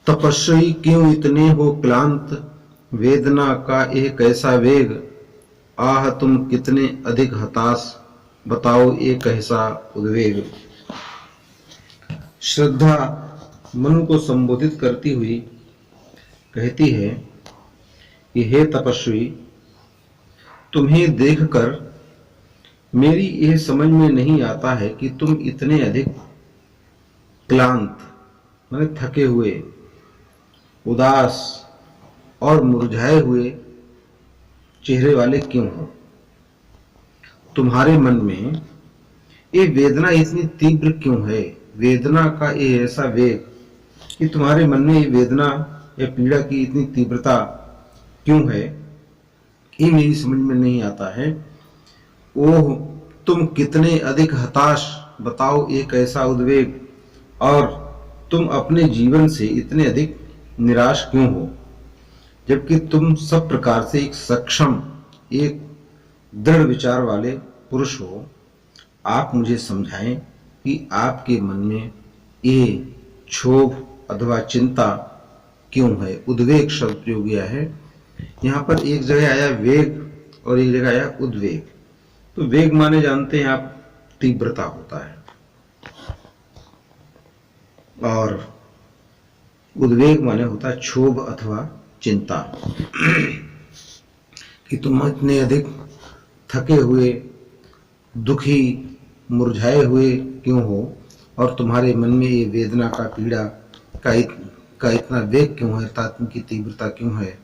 तपस्वी क्यों इतने हो क्लांत, वेदना का एक कैसा वेग, आह तुम कितने अधिक हताश, बताओ एक कैसा उद्वेग। श्रद्धा मन को संबोधित करती हुई कहती है कि हे तपस्वी, तुम्हें देखकर मेरी यह समझ में नहीं आता है कि तुम इतने अधिक क्लांत माने थके हुए, उदास और मुरझाए हुए चेहरे वाले क्यों हो। तुम्हारे मन में ये वेदना इतनी तीव्र क्यों है, वेदना का ये ऐसा वेग कि तुम्हारे मन में ये वेदना या पीड़ा की इतनी तीव्रता क्यों है, ये मेरी समझ में नहीं आता है। ओह तुम कितने अधिक हताश, बताओ एक ऐसा उद्वेग, और तुम अपने जीवन से इतने अधिक निराश क्यों हो, जबकि तुम सब प्रकार से एक सक्षम, एक दृढ़ विचार वाले पुरुष हो। आप मुझे समझाएं कि आपके मन में ये क्षोभ अथवा चिंता क्यों है। उद्वेग शब्द प्रयोग किया है यहाँ पर, एक जगह आया वेग और एक जगह आया उद्वेग। तो वेग माने जानते हैं आप तीव्रता होता है, और उद्वेग माने होता है क्षोभ अथवा चिंता कि तुम इतने अधिक थके हुए, दुखी, मुरझाए हुए क्यों हो, और तुम्हारे मन में ये वेदना का, पीड़ा का इतना वेग क्यों है, अर्थात इनकी तीव्रता क्यों है,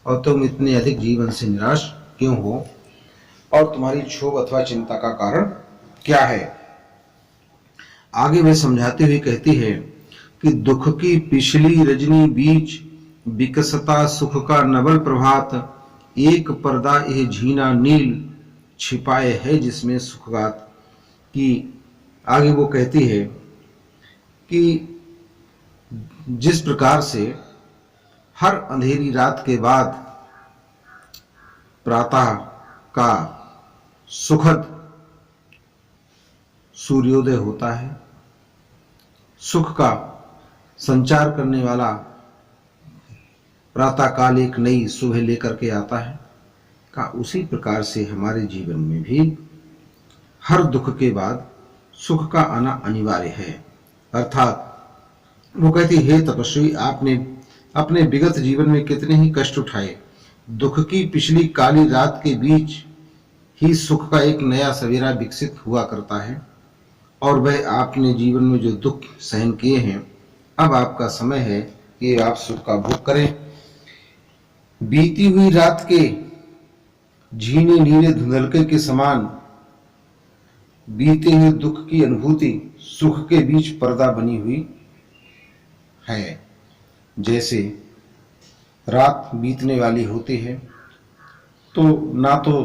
और तुम इतने अधिक जीवन से निराश क्यों हो, और तुम्हारी क्षोभ अथवा चिंता का कारण क्या है। आगे वह समझाते हुए कहती है कि दुख की पिछली रजनी बीच विकसता सुख का नवल प्रभात, एक पर्दा यह झीना नील छिपाए है जिसमें सुखगात। कि आगे वो कहती है कि जिस प्रकार से हर अंधेरी रात के बाद प्रातः का सुखद सूर्योदय होता है, सुख का संचार करने वाला प्रातः काल एक नई सुबह लेकर के आता है, का उसी प्रकार से हमारे जीवन में भी हर दुख के बाद सुख का आना अनिवार्य है। अर्थात वो कहती, हे तपस्वी, आपने अपने विगत जीवन में कितने ही कष्ट उठाए, दुख की पिछली काली रात के बीच ही सुख का एक नया सवेरा विकसित हुआ करता है, और वह आपने जीवन में जो दुख सहन किए हैं, अब आपका समय है कि आप सुख का भोग करें। बीती हुई रात के झीने नीले धुंधलके के समान बीते हुए दुख की अनुभूति सुख के बीच पर्दा बनी हुई है। जैसे रात बीतने वाली होती है तो ना तो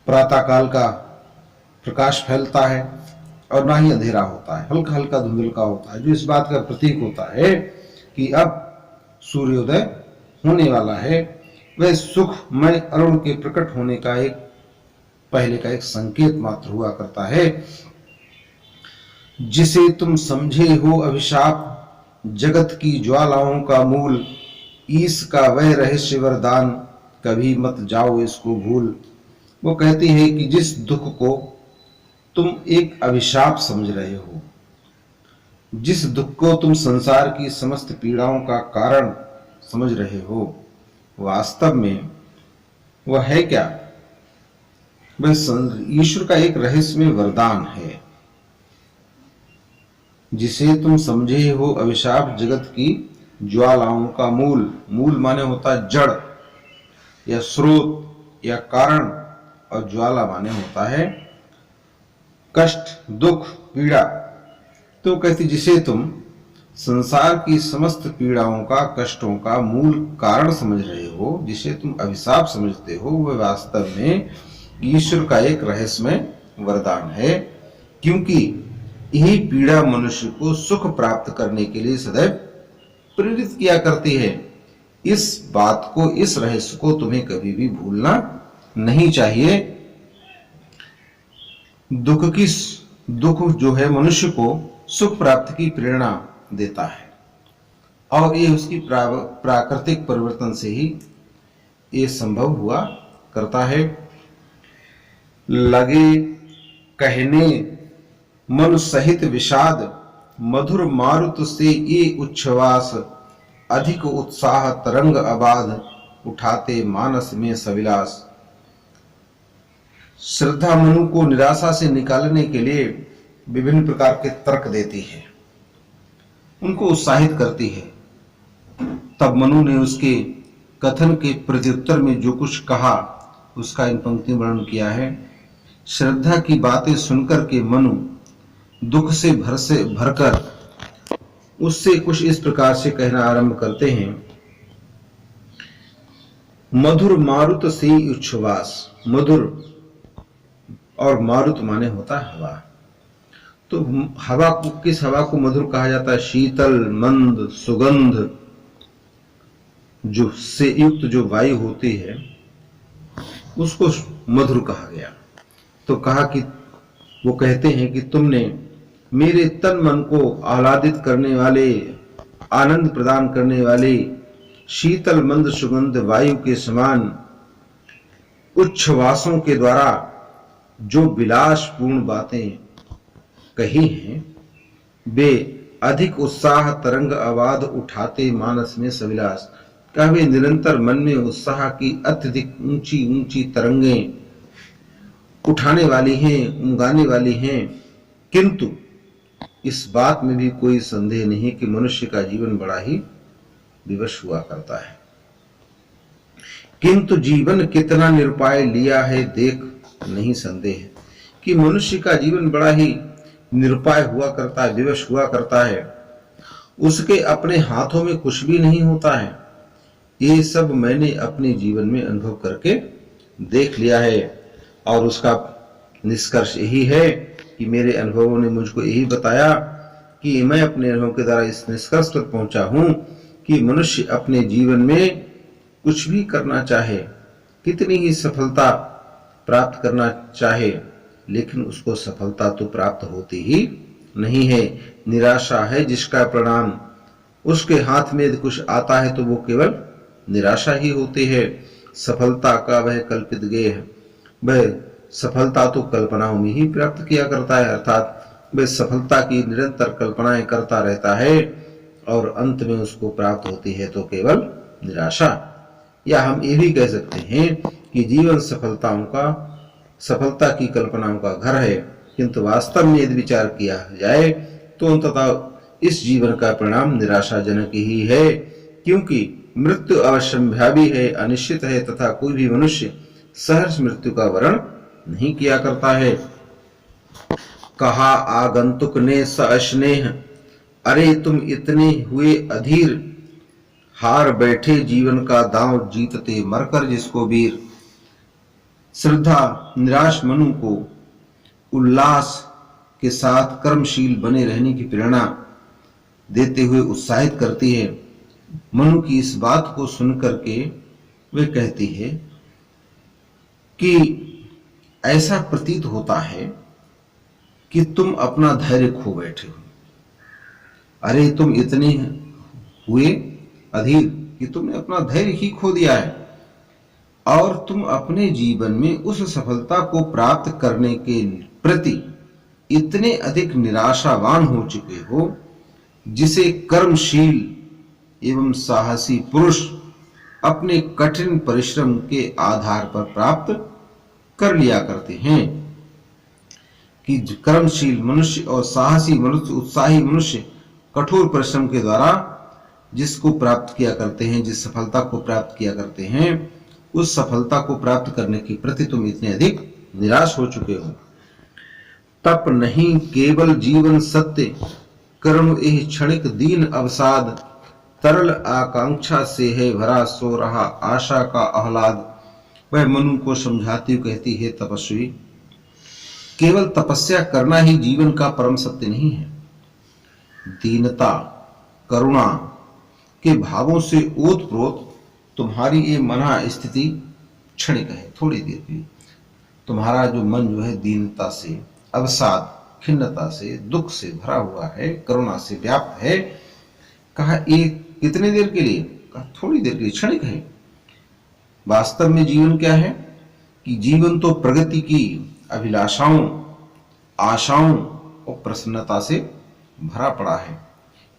प्रातः काल का प्रकाश फैलता है और ना ही अंधेरा होता है, हल्का हल्का धुंधलका होता है, जो इस बात का प्रतीक होता है कि अब सूर्योदय होने वाला है। वह सुखमय अरुण के प्रकट होने का एक पहले का एक संकेत मात्र हुआ करता है। जिसे तुम समझे हो अभिशाप, जगत की ज्वालाओं का मूल, ईश का वह रहस्य वरदान, कभी मत जाओ इसको भूल। वो कहती है कि जिस दुख को तुम एक अभिशाप समझ रहे हो, जिस दुख को तुम संसार की समस्त पीड़ाओं का कारण समझ रहे हो, वास्तव में वह है क्या? वह ईश्वर का एक रहस्यमय वरदान है। जिसे तुम समझे हो अभिशाप, जगत की ज्वालाओं का मूल, मूल माने होता है जड़ या स्रोत या कारण, और ज्वाला माने होता है कष्ट, दुख, पीड़ा। तो कहती जिसे तुम संसार की समस्त पीड़ाओं का, कष्टों का मूल कारण समझ रहे हो, जिसे तुम अभिशाप समझते हो, वह वास्तव में ईश्वर का एक रहस्यमय वरदान है। क्योंकि यही पीड़ा मनुष्य को सुख प्राप्त करने के लिए सदैव प्रेरित किया करती है। इस बात को, इस रहस्य को तुम्हें कभी भी भूलना नहीं चाहिए। दुख जो है मनुष्य को सुख प्राप्ति की प्रेरणा देता है, और ये उसकी प्राकृतिक परिवर्तन से ही ये संभव हुआ करता है। लगे कहने मन सहित विषाद, मधुर मारुत से ये उच्छ्वास, अधिक उत्साह तरंग अबाध, उठाते मानस में सविलास। श्रद्धा मनु को निराशा से निकालने के लिए विभिन्न प्रकार के तर्क देती है, उनको उत्साहित करती है। तब मनु ने उसके कथन के प्रत्युत्तर में जो कुछ कहा उसका इन पंक्ति में वर्णन किया है। श्रद्धा की बातें सुनकर के मनु दुख से भरकर उससे कुछ इस प्रकार से कहना आरंभ करते हैं। मधुर मारुत से उच्छ्वास, मधुर और मारुत माने होता है हवा। तो हवा को, किस हवा को मधुर कहा जाता है? शीतल मंद सुगंध जो से युक्त जो वायु होती है उसको मधुर कहा गया। तो कहा कि वो कहते हैं कि तुमने मेरे तन मन को आह्लादित करने वाले, आनंद प्रदान करने वाले शीतल मंद सुगंध वायु के समान उच्छ्वासों के द्वारा जो विलासपूर्ण बातें कही हैं, वे अधिक उत्साह तरंग आवाज उठाते मानस में सविलास। का वे निरंतर मन में उत्साह की अत्यधिक ऊंची ऊंची तरंगें उठाने वाली हैं, उमगाने वाली हैं। किंतु इस बात में भी कोई संदेह नहीं कि मनुष्य का जीवन बड़ा ही विवश हुआ करता है। किंतु जीवन कितना निरुपाय लिया है देख नहीं संदेह कि मनुष्य का जीवन बड़ा ही निरुपाय हुआ करता है, विवश हुआ करता है। उसके अपने हाथों में कुछ भी नहीं होता है। ये सब मैंने अपने जीवन में अनुभव करके देख लिया है और उसका निष्कर्ष यही है कि मेरे अनुभवों ने मुझको यही बताया कि मैं अपने अनुभव के द्वारा इस निष्कर्ष पर पहुंचा हूं कि मनुष्य अपने जीवन में कुछ भी करना चाहे, कितनी ही सफलता प्राप्त करना चाहे, लेकिन उसको सफलता तो प्राप्त होती ही नहीं है। निराशा है जिसका परिणाम, उसके हाथ में यदि कुछ आता है तो वो केवल निराशा ही होती है। सफलता का वह कल्पित गेय है, वह सफलता तो कल्पनाओं में ही प्राप्त किया करता है, अर्थात वह सफलता की निरंतर कल्पनाएं करता रहता है और अंत में उसको प्राप्त होती है तो केवल निराशा। या हम ये भी कह सकते हैं कि जीवन सफलता की कल्पनाओं का घर है, किंतु वास्तव में यदि विचार किया जाए तो अंततः इस जीवन का परिणाम निराशाजनक ही है, क्योंकि मृत्यु अवश्यंभावी है, अनिश्चित है तथा कोई भी मनुष्य सहर्ष मृत्यु का वर्ण नहीं किया करता है। कहा आगंतुक ने सस्नेह, अरे तुम इतने हुए अधीर, हार बैठे जीवन का दांव जीतते मरकर जिसको वीर। श्रद्धा निराश मनु को उल्लास के साथ कर्मशील बने रहने की प्रेरणा देते हुए उत्साहित करती है। मनु की इस बात को सुनकर के वे कहती है कि ऐसा प्रतीत होता है कि तुम अपना धैर्य खो बैठे हो। अरे तुम इतने हुए अधीर कि तुमने अपना धैर्य ही खो दिया है और तुम अपने जीवन में उस सफलता को प्राप्त करने के प्रति इतने अधिक निराशावान हो चुके हो जिसे कर्मशील एवं साहसी पुरुष अपने कठिन परिश्रम के आधार पर प्राप्त कर लिया करते हैं। कि कर्मशील मनुष्य और साहसी मनुष्य, उत्साही मनुष्य कठोर परिश्रम के द्वारा जिसको प्राप्त किया करते हैं, जिस सफलता को प्राप्त किया करते हैं, उस सफलता को प्राप्त करने के प्रति तुम इतने अधिक निराश हो चुके हो। तप नहीं केवल जीवन सत्य, कर्म एह क्षणिक दीन अवसाद, तरल आकांक्षा से है भरा सो रहा आशा का आह्लाद। वह मनु को समझाती हुई कहती है, तपस्वी केवल तपस्या करना ही जीवन का परम सत्य नहीं है। दीनता करुणा के भावों से ओतप्रोत तुम्हारी ये मना स्थिति क्षणिक है, थोड़ी देर की। तुम्हारा जो मन जो है दीनता से, अवसाद, खिन्नता से, दुख से भरा हुआ है, करुणा से व्याप्त है। कहा ये कितने देर के लिए? कहा थोड़ी देर के लिए, क्षणिक है। वास्तव में जीवन क्या है कि जीवन तो प्रगति की अभिलाषाओं, आशाओं और प्रसन्नता से भरा पड़ा है।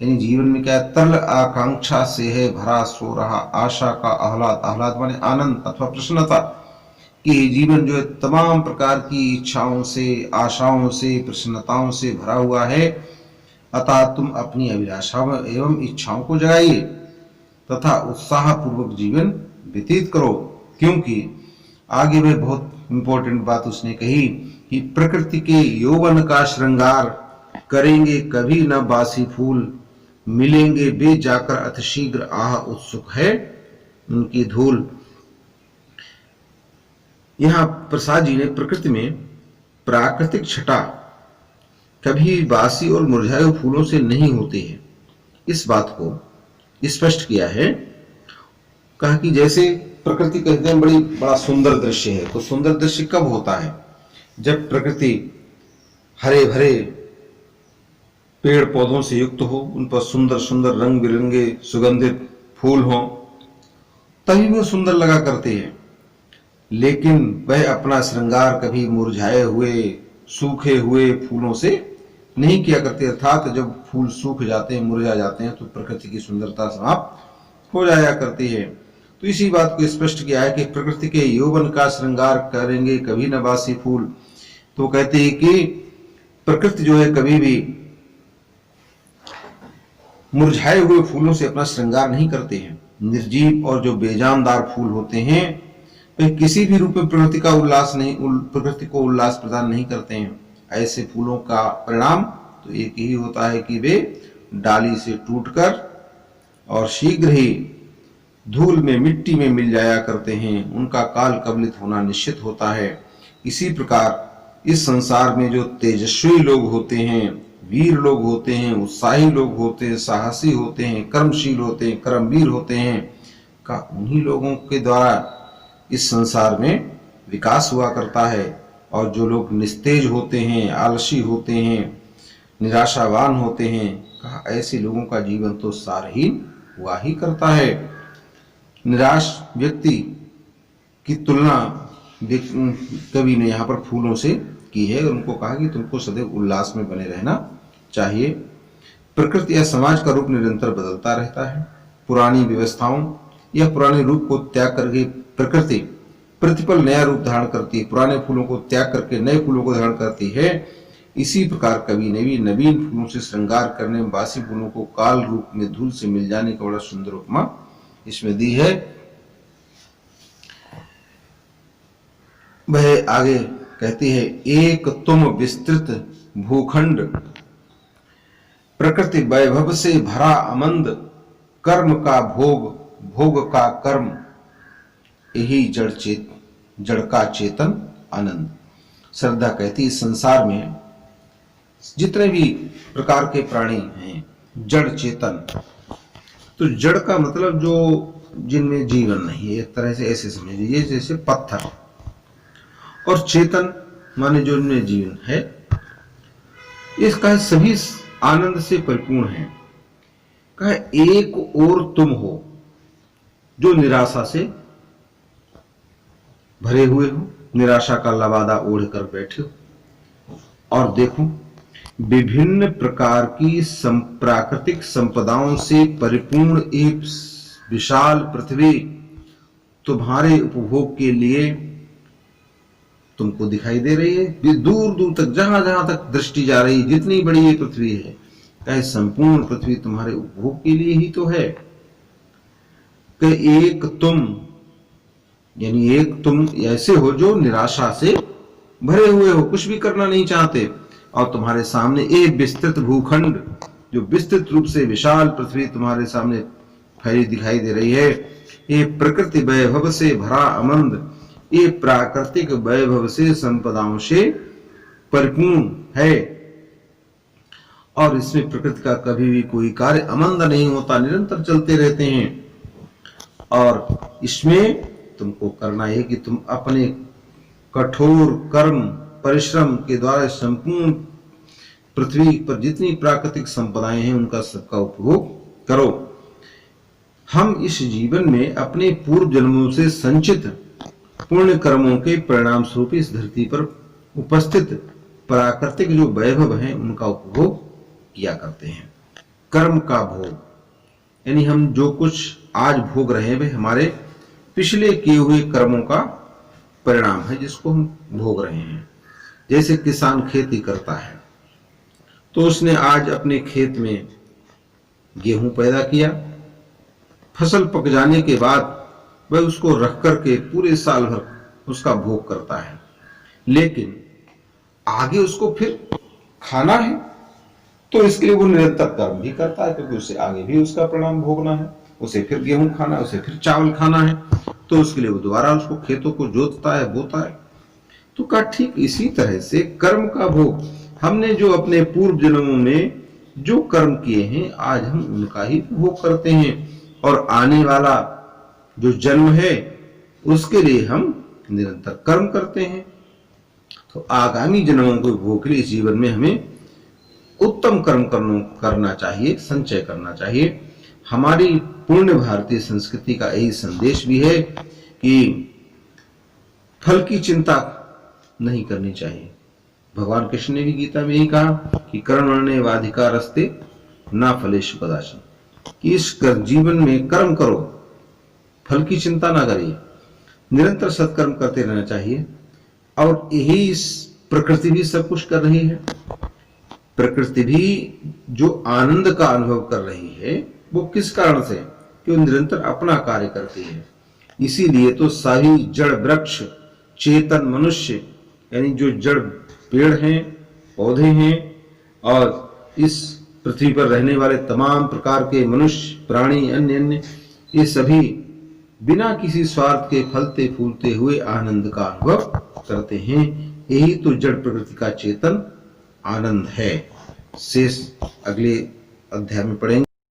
यानी जीवन में क्या है? तरल आकांक्षा से है भरा सो रहा आशा का आह्लाद, आह्लाद माने आनंद अथवा प्रसन्नता, कि जीवन जो है तमाम प्रकार की इच्छाओं से, आशाओं से, प्रसन्नताओं से भरा हुआ है। अतः तुम अपनी अभिलाषाओं एवं इच्छाओं को जगाइए तथा उत्साह पूर्वक जीवन व्यतीत करो, क्योंकि आगे में बहुत इंपॉर्टेंट बात उसने कही कि प्रकृति के यौवन का श्रृंगार करेंगे कभी न बासी फूल, मिलेंगे वे जाकर अतिशीघ्र, आह उत्सुक है उनकी धूल। यहां प्रसाद जी ने प्रकृति में प्राकृतिक छटा कभी बासी और मुरझाए हुए फूलों से नहीं होती है, इस बात को स्पष्ट किया है। कहा कि जैसे प्रकृति कहते हैं बड़ा सुंदर दृश्य है, तो सुंदर दृश्य कब होता है? जब प्रकृति हरे भरे पेड़ पौधों से युक्त हो, उन पर सुंदर सुंदर रंग बिरंगे सुगंधित फूल हों, तभी वो सुंदर लगा करते हैं। लेकिन वह अपना श्रृंगार कभी मुरझाए हुए, सूखे हुए फूलों से नहीं किया करते। अर्थात जब फूल सूख जाते हैं, मुरझा जाते हैं, तो प्रकृति की सुंदरता समाप्त हो जाया करती है। तो इसी बात को स्पष्ट किया है कि प्रकृति के यौवन का श्रृंगार करेंगे कभी न बासी फूल। तो कहते हैं कि प्रकृति जो है कभी भी मुरझाए हुए फूलों से अपना श्रृंगार नहीं करते हैं। निर्जीव और जो बेजानदार फूल होते हैं वे किसी भी रूप में प्रकृति को उल्लास प्रदान नहीं करते हैं। ऐसे फूलों का परिणाम तो एक ही होता है कि वे डाली से टूटकर और शीघ्र ही धूल में, मिट्टी में मिल जाया करते हैं। उनका काल कबलित होना निश्चित होता है। इसी प्रकार इस संसार में जो तेजस्वी लोग होते हैं, वीर लोग होते हैं, उत्साही लोग होते हैं, साहसी होते हैं, कर्मशील होते हैं, कर्मवीर होते हैं, का उन्हीं लोगों के द्वारा इस संसार में विकास हुआ करता है। और जो लोग निस्तेज होते हैं, आलसी होते हैं, निराशावान होते हैं, कहा ऐसे लोगों का जीवन तो सारहीन हुआ ही करता है। निराश व्यक्ति की तुलना कवि ने यहाँ पर फूलों से की है। उनको कहा कि तुमको सदैव उल्लास में बने रहना चाहिए। प्रकृति या समाज का रूप निरंतर बदलता रहता है। पुरानी व्यवस्थाओं या पुराने रूप को त्याग करके प्रकृति प्रतिपल नया रूप धारण करती है। पुराने फूलों को त्याग करके नए फूलों को धारण करती है। इसी प्रकार कवि ने भी नवीन फूलों से श्रृंगार करने, बासी फूलों को काल रूप में धूल से मिल जाने का बड़ा सुंदर उपमा इसमें दी है। वह आगे कहती है, एक तुम विस्तृत भूखंड, प्रकृति वैभव से भरा आनंद, कर्म का भोग, भोग का कर्म, यही जड़ का चेतन आनंद। श्रद्धा कहती इस संसार में जितने भी प्रकार के प्राणी हैं, जड़ चेतन, तो जड़ का मतलब जो जिनमें जीवन नहीं है, एक तरह से ऐसे समझ लीजिए जैसे पत्थर, और चेतन माने जो इनमें जीवन है। इसका सभी आनंद से परिपूर्ण है। कहा एक और तुम हो जो निराशा से भरे हुए हो, निराशा का लबादा ओढ़ कर बैठे हो, और देखो विभिन्न प्रकार की प्राकृतिक संपदाओं से परिपूर्ण एक विशाल पृथ्वी तुम्हारे उपभोग के लिए तुमको दिखाई दे रही है। दूर दूर तक, जहां जहां तक दृष्टि जा रही, जितनी बड़ी ये पृथ्वी है, कहे संपूर्ण पृथ्वी तुम्हारे उपभोग के लिए ही तो है। कि एक तुम, यानी एक तुम ऐसे हो जो निराशा से भरे हुए हो, कुछ भी करना नहीं चाहते, और तुम्हारे सामने एक विस्तृत भूखंड, जो विस्तृत रूप से विशाल पृथ्वी तुम्हारे सामने फैली दिखाई दे रही है। ये प्रकृति वैभव से भरा आनंद, ये प्राकृतिक वैभव से संपदाओं से परिपूर्ण है, और इसमें प्रकृति का कभी भी कोई कार्य अमंद नहीं होता, निरंतर चलते रहते हैं। और इसमें तुमको करना है कि तुम अपने कठोर कर्म परिश्रम के द्वारा संपूर्ण पृथ्वी पर जितनी प्राकृतिक संपदाएं हैं उनका सबका उपभोग करो। हम इस जीवन में अपने पूर्व जन्मों से संचित पुण्य कर्मों के परिणाम स्वरूप इस धरती पर उपस्थित प्राकृतिक जो वैभव हैं उनका उपभोग किया करते हैं। कर्म का भोग यानी हम जो कुछ आज भोग रहे हैं वे हमारे पिछले किए हुए कर्मों का परिणाम है जिसको हम भोग रहे हैं। जैसे किसान खेती करता है तो उसने आज अपने खेत में गेहूं पैदा किया, फसल पक जाने के बाद वह उसको रख करके पूरे साल भर उसका भोग करता है, लेकिन आगे उसको फिर खाना है तो इसके लिए वो निरंतर कर्म भी करता है, क्योंकि उसे आगे भी उसका परिणाम भोगना है। उसे फिर गेहूं खाना है, उसे फिर चावल खाना है, तो उसके लिए वो दोबारा उसको खेतों को जोतता है, बोता है। तो का ठीक इसी तरह से कर्म का भोग, हमने जो अपने पूर्व जन्मों में जो कर्म किए हैं आज हम उनका ही भोग करते हैं, और आने वाला जो जन्म है उसके लिए हम निरंतर कर्म करते हैं। तो आगामी जन्मों को भोग के लिए इस जीवन में हमें उत्तम कर्म करना चाहिए, संचय करना चाहिए। हमारी पूर्ण भारतीय संस्कृति का यही संदेश भी है कि फल की चिंता नहीं करनी चाहिए। भगवान कृष्ण ने भी गीता में यही कहा कि कर्मण्येवाधिकारस्ते न फलेषु कदाचन, कि इस जीवन में कर्म करो, फल की चिंता ना करिए, निरंतर सत्कर्म करते रहना चाहिए। और यही प्रकृति भी सब कुछ कर रही है। प्रकृति भी जो आनंद का अनुभव कर रही है वो किस कारण से, कि वो निरंतर अपना कार्य करती है। इसीलिए तो सभी जड़ वृक्ष चेतन मनुष्य यानी जो जड़ पेड़ हैं, पौधे हैं, और इस पृथ्वी पर रहने वाले तमाम प्रकार के मनुष्य प्राणी अन्य अन्य, ये सभी बिना किसी स्वार्थ के फलते फूलते हुए आनंद का अनुभव करते हैं। यही तो जड़ प्रकृति का चेतन आनंद है। शेष अगले अध्याय में पढ़ेंगे।